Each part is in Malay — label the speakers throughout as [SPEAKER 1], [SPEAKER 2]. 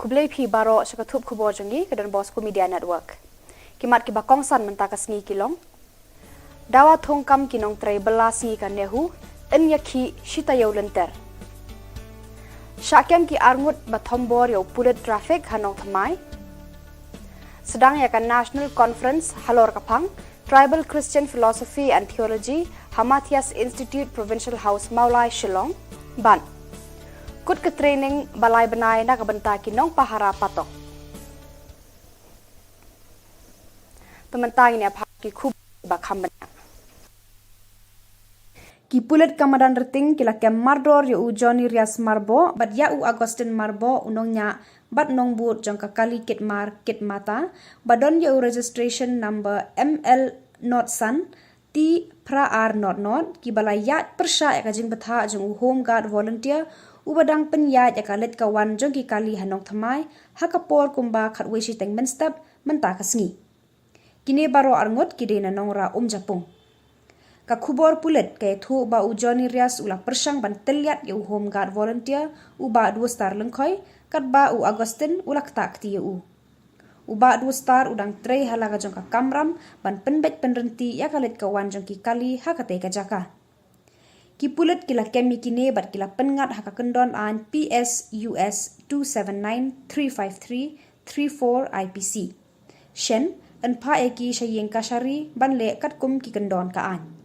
[SPEAKER 1] kublai phi baro shakathup khubor jongi kadan boss ko media network kimat ki bakong san mentakas ngi kilong dawa thongkam kinong trai belasi kan nehu en yakhi shitayo lenter shakyam ki arngut bathombor yo pulit traffic hanong thamai sedang yakan national conference halor kapang tribal Christian philosophy and theology Hamathias Institute Provincial House Maulai Shillong ban kut ke training balai benai na kabenta kinong pahara patok tementang ini apa ki khub bakham ki pulet kamadan reting kila kem mardor yo Johnny Rias Marbo bat ya u Agustin Marbo unongnya bat nong but jongka kali kit mar kit mata badon yo registration number ML not san ti pra r not ki balayat persya ya kajing betha jong home guard volunteer ubadang penyat ya kalet kawan jong ki kali hanong thamai hakapor kumba khatwe shi teng men step menta kasngi kini baro arngot kidena nongra japung ka khubor pulet ke thu ba u Johnny Rias ula persang ban teliat ya home guard volunteer uba 2 star lengkhoi kat ba u Agustin ula ktak ti u uba 2 star udang trei halaga jong ka kamram ban penbet penrenti ya kalet kawan jong ki kali hakate ka jaka ki pulet kila kemi kine bat kila pengat haka kendon an PS US 27935334 IPC shen en pa eki shayeng kashari ban le kat kum ki kendon ka an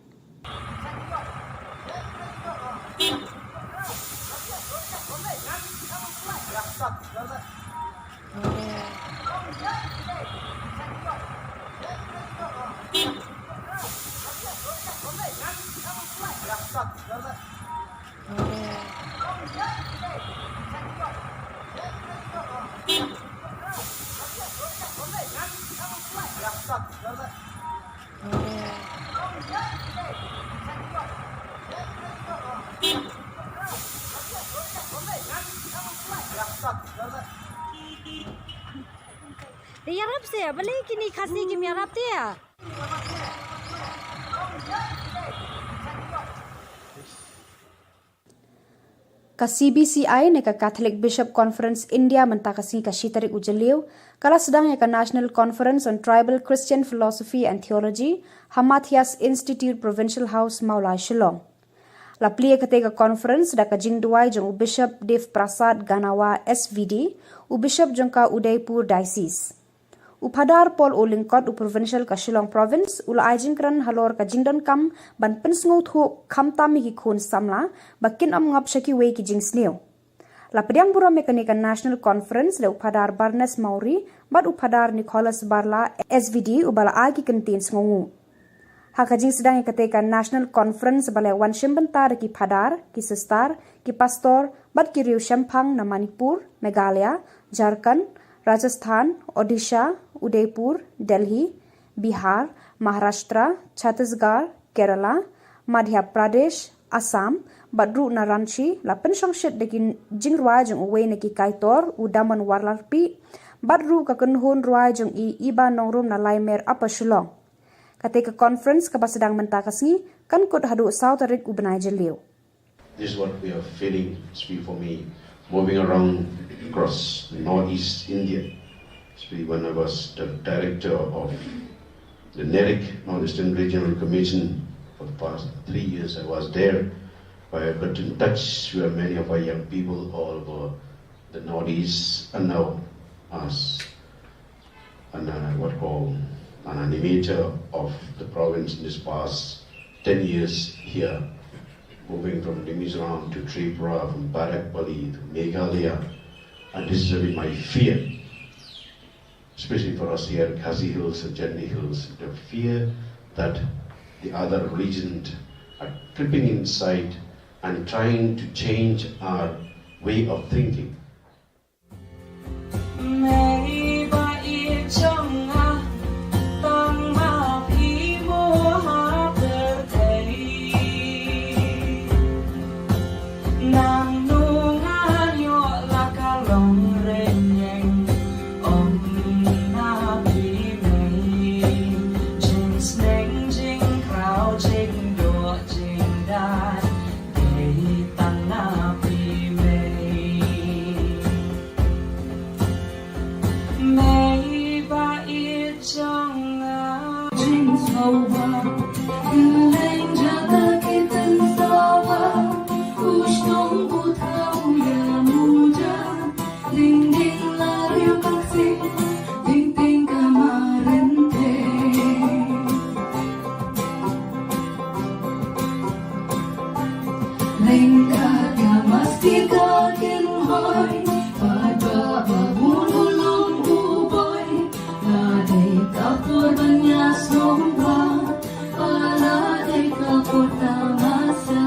[SPEAKER 2] Dia harap saya balik kini kasih kimi harap dia.
[SPEAKER 1] ka CBCI ne ka Catholic Bishop Conference India mentakasi ka shitarik ujaliu kala sedang ya ka National Conference on Tribal Christian Philosophy and Theology Hamathias Institute Provincial House Maulai Shillong la plia ka tega conference da ka jingduai jong Bishop Dev Prasad Ganawa SVD u Bishop jong ka Udaipur Diocese upadar Paul Olingkot u Provincial ka Shillong Province ula ajingkran halor ka jingdon kam ban pensngo thu khamtami ki khun samla bakin am ngap shaki we ki jingsneo la pediang buro mekanika National Conference le upadar Barnes Mauri bat upadar Nicholas Barla SVD u bala agi kentin sngongu hakajing sedang ikateka National Conference bala wan shimbentar ki padar ki sistar ki pastor bat ki riu shampang na Manipur Meghalaya Jharkhand Rajasthan, Odisha, Udaipur, Delhi, Bihar, Maharashtra, Chhattisgarh, Kerala, Madhya Pradesh, Assam, Badru Naranchi, la penshongshit dekin jingrwa jong uwe neki kaitor, udaman warlarpi, Badru kakenhun ruai jong iba nongrum na laimer apa Shillong. Katika conference kapasedang mentakasngi, kan kut hadu sautarik ubenai jeliu.
[SPEAKER 3] This is what we are feeling, speak for me. Moving around across northeast India, especially when I was the director of the NERIC, Northeastern Regional Commission, for the past 3 years I was there. I got in touch with many of our young people all over the northeast and now as an animator of the province in this past 10 years here. Moving from Mizoram to Tripura, from Barakpally to Meghalaya, and this is really my fear, especially for us here, Khasi Hills and Jenny Hills, the fear that the other religions are creeping inside and trying to change our way of thinking.
[SPEAKER 4] Lengkapnya mesti kakin hoi pada babululung uboy ladai kapur banyak somba ladai kapur tamasa.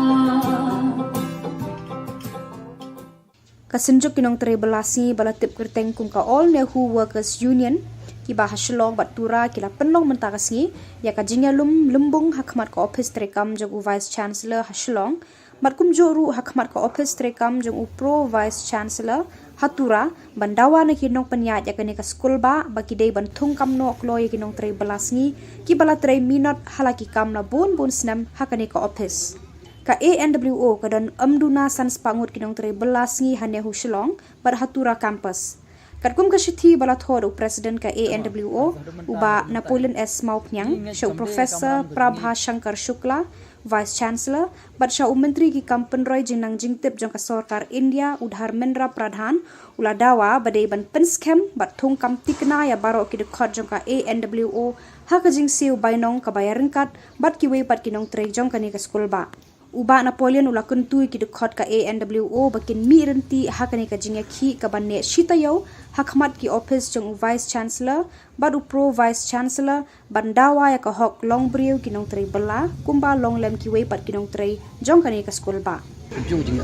[SPEAKER 1] Kasenjuk kinong tere belasi balatip kerteng kung ka All Nehu Workers Union ki bah Shillong batura kila penlong mentakasi ya ka jingalum lembung hakmat ka office terekam jong Vice Chancellor Shillong matkum joru hakmat ka office terekam jong Pro Vice Chancellor hatura bandawa na kinong penyat ya ka ka skul ba baki dei bantung kam no klo ya kinong tere belasi ki balatre minot halaki kam na bun snam hakani ka office ka ANWO kadon amduna sans pangut kinong tere belasngi hanehu Shillong berhatura campus. Kadkum ka shithi balathor u president ka ANWO uba Napoleon S. Maupnyang, sya Professor Prabha Shankar Shukla, Vice Chancellor, bat sya menteri ki kampenroy jinang jingtip jong ka sarkar India udhar Mendra Pradhan ula dawa badai ban penskem bat thung kam tikna ya baro ki dekhot jong ka ANWO haka jing siu bainong ka bayarengkat bat ki we pat kinong tere jong ka ni ka skul ba. Uba Napoleon ula kuntui ki dekhot ka ANWO bakin mi renti hakani ka jingya ki ka banne shitayo hakmat ki office jong Vice Chancellor badu Pro Vice Chancellor bandawa ya ka hok long briu ki nong trei bela kumba long lem ki we pat ki nong trei jong kani ka skul ba
[SPEAKER 5] ju jing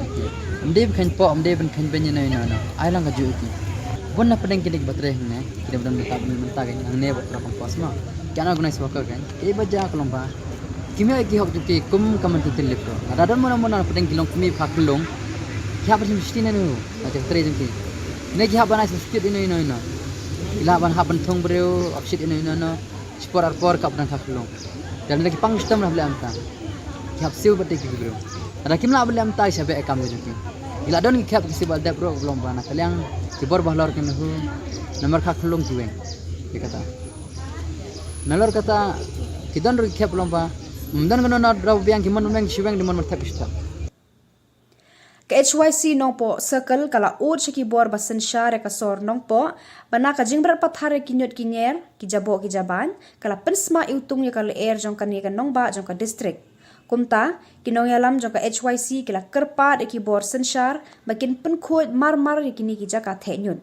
[SPEAKER 5] amde kan po amde ban kan ben na na ai lang ka ju ki bon na pedeng ki batre ne ki dan menta kan nang ne bat ra kompas ma kana gunai swaka kan e baja kolomba kimia ki hok juki kum kaman tu tilip ko ada mona mona pedeng kilong kumi phaklong kya ba mesti na no ate tre jengki ne ki habana skit ino ila ban haban thong breu opsit ino no spor ar kap dan phaklong dan lagi pang stem lah blam ta ki hab siu bate ki breu ada kimla blam ta sabe ekam jengki ila don ki khap ki sibal da bro belum bana kaliang ki bor bahlor ken hu nomor phaklong ki weng ki kata nalor kata ki don ri khap lomba dan kono na draw biang ki mon meng siweng di mon mathap sta
[SPEAKER 1] ka HYC nong po circle kala od shiki bor basen share ka sor nong po bana ka jingbar pathare kinyot kinyer ki jabo ki jaban kala pensma iutung ya kala air jong kan ka nong ba jong ka district kumta kinong yalam jong ka HYC kala kerpa de ki bor senshar bakin pen khoj mar ya kini ki jaka thenyun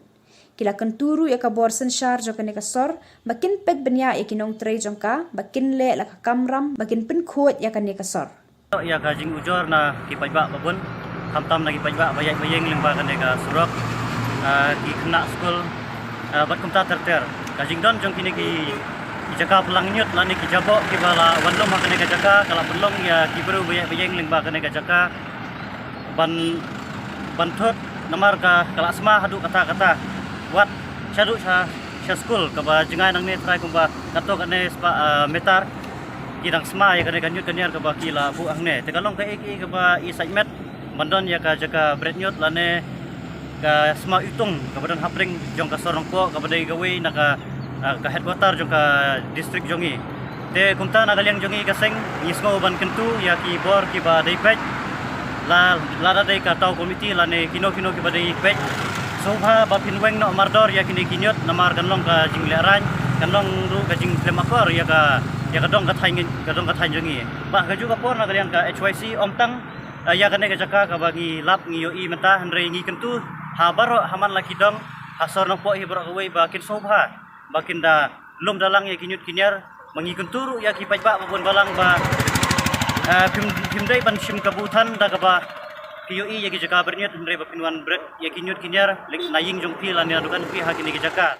[SPEAKER 1] kila kenturu ya ka bor senshar jong ka sor bakin pet benya ya kinong trei jong ka bakin le la ka kamram bakin pen khoj ya ka sor
[SPEAKER 6] ya ka jing ujor na ki pajba babun hamtam lagi pajba bayang limba ka surok ki kena skul bat kumta terter ka jing don jong kini ki jaka pelang nyut lani ki jabo ki bala wanlom ka ne ka jaka kala pelong ya ki beru bayang limba ka ne ka jaka ban thot namar ka kala asma hadu kata wat chadu sa skul ka ba jingai nang ne try kumba kato ka ne metar kidang sma ya ka ne kanyut kanyar ka ba kila bu ang ne tegalong ka ka ba isaimet mandon ya ka jaka bretnyot lane ka sma itung ka badan hapring jong ka sorong po ka badai gawe na ka headquarter jong ka district jongi te kumta na galiang jongi ka seng ngismo ban kentu ya ki bor ki ba dai pet la dai ka tau committee lane kino ki ba dai pet sobha ba pinweng no mardor ya kini kinyot namar kanlong ka jingleran kanlong ru ka jing lemakor ya ka dong ka thain jongi ba ka juga por na galiang ka HYC omtang ya kane ka jaka ka bagi lap ngi yo i menta hanre ngi kentu ha baro haman laki dong hasor no po hi bro ka we bakin sobha bakin da lum dalang ya kinyut kinyar mangi kenturu ya ki pajba babon balang ba pimdai ban sim kabutan da ka ba PUI yagi jaka berniat mendrai bapinwan bread yagi nyut kinyar naying jong pi lani adukan pi hakini jaka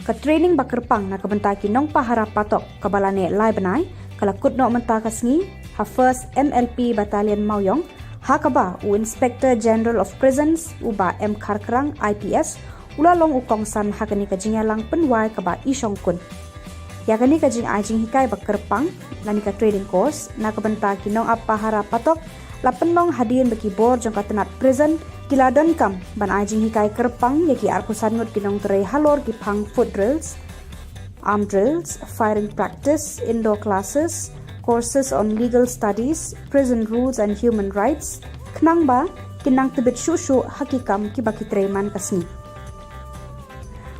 [SPEAKER 1] ka training bakerpang na kabentaki nong pahara patok kabalane lai benai kala kutno menta kasngi ha first MLP battalion Mauyong hakaba u Inspector General of Prisons uba M Karkrang IPS ulalong ukongsan hakani ka jingalang penwai kaba isongkun yakani ka jing ajing hikai bakerpang lani ka training course na kabentaki nong apahara patok lapenlong hadirin bagi bor jong katenat prison kiladon kam ban ajing hikai kerpang yaki arkusan ngut kinong terai halor ki pang foot drills arm drills firing practice indoor classes courses on legal studies prison rules and human rights knang ba kinang tebet shushu hakikam ki baki treman kasni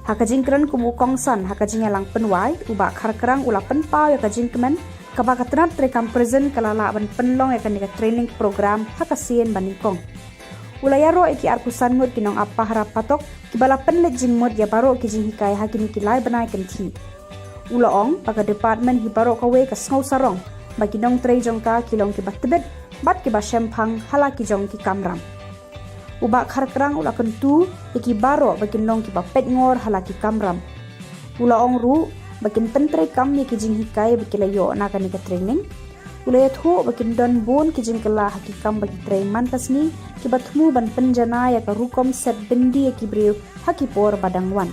[SPEAKER 1] hakajing kran kumu kongsan hakajing yalang penwai uba kharkrang ula penpau yakajing kemen Kabakatrat rekam present kalala ban penlong akan nika training program hakasien baningkong. Ulayaro iki arkusan ngut kinong apa harap patok kibala penlet jingmot ya baro kijing hikai hakini kilai banai kenti. Ulaong paga department hibaro kawe ka snau sarong bagi nong trei jongka kilong ki batbet bat ki ba shempang hala ki jong ki kamram. Ubak harkrang ula kentu iki baro bagi nong ki ba pet ngor hala ki kamram. Ulaong ru bakin pentre kam ni kijing hikai bagi layo na kan nika training. Ulayat ho bakin don bon kijing kala hakikam bagi train mantas ni ki batmu ban penjana ya ka rukom set bendi ya ki breu hakipor badang wan.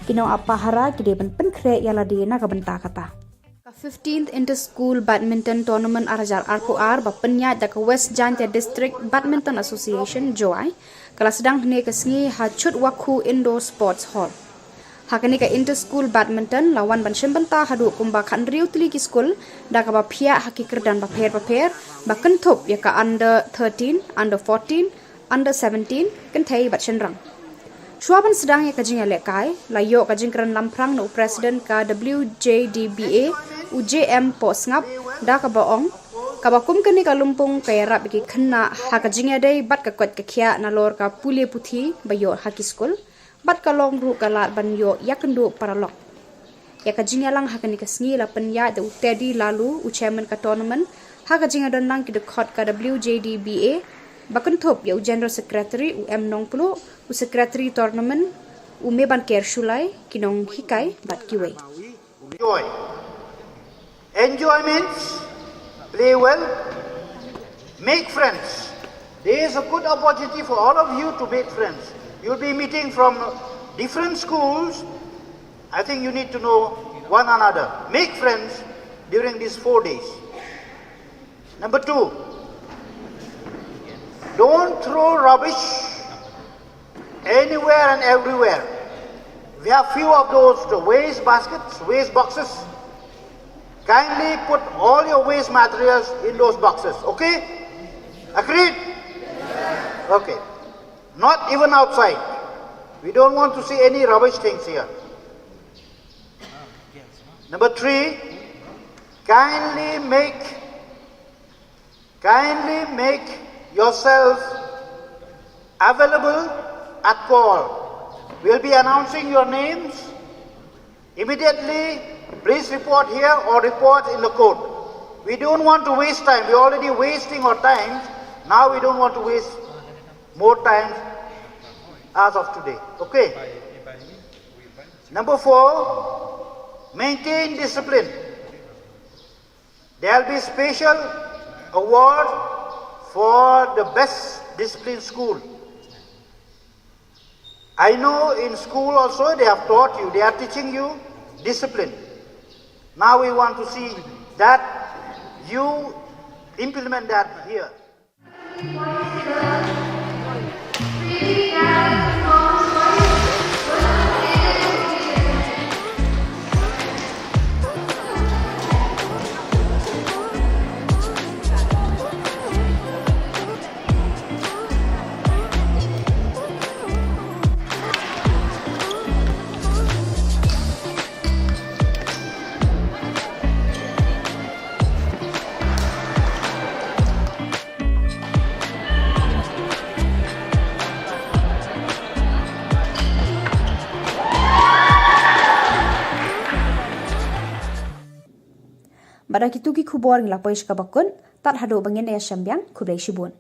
[SPEAKER 1] Kino apa hara ki de ban penkre yala de na ka benta kata. 15th Inter-School Badminton Tournament Arajar RPR bapenya da ka West Jantia District Badminton Association Joai kala sedang hne ka sngi hachut waku indoor sports hall. Hakani ka Inter-School Badminton lawan ban shembenta hadu kumba kan riu tili ki school da ka ba phia hakikir dan ba pher ba kenthop ya ka under 13 under 14 under 17 kenthai bat shenrang. Shuaban sedang ya kajing lekai layo kajing keran lamprang no president ka WJDBA UJM posngap da ka baong ka bakum kani ka lumpung kaya rap ki khanna hakajing dai bat ka kot ka khia na lor ka pule puthi bayo haki school bat ka long ru ka lat ban yo yakendo paralok ya kajing lang hakani ka sngi la penya de utedi lalu u chairman ka tournament hakajing don lang ki de khot ka WJDBA bakan thop ya u general secretary u M nong plo u secretary tournament u meban ker shulai kinong hikai bat kiwe.
[SPEAKER 7] Enjoy means play well, make friends. There is a good opportunity for all of you to make friends. You'll be meeting from different schools. I think you need to know one another. Make friends during these 4 days. Number 2, don't throw rubbish anywhere and everywhere. We have few of those waste baskets, waste boxes. Kindly put all your waste materials in those boxes, okay? Agreed? Okay. Not even outside. We don't want to see any rubbish things here. Number 3, kindly make yourself available at call. We'll be announcing your names. Immediately, please report here or report in the court. We don't want to waste time. We're already wasting our time. Now we don't want to waste more time as of today. Okay? Number 4, maintain discipline. There will be special award for the best disciplined school. I know in school also they have taught you, they are teaching you discipline. Now we want to see that you implement that here.
[SPEAKER 1] Badak itu ki khubor ngila poish kabakun tat hado bangin ya shambyang khubrai shibun.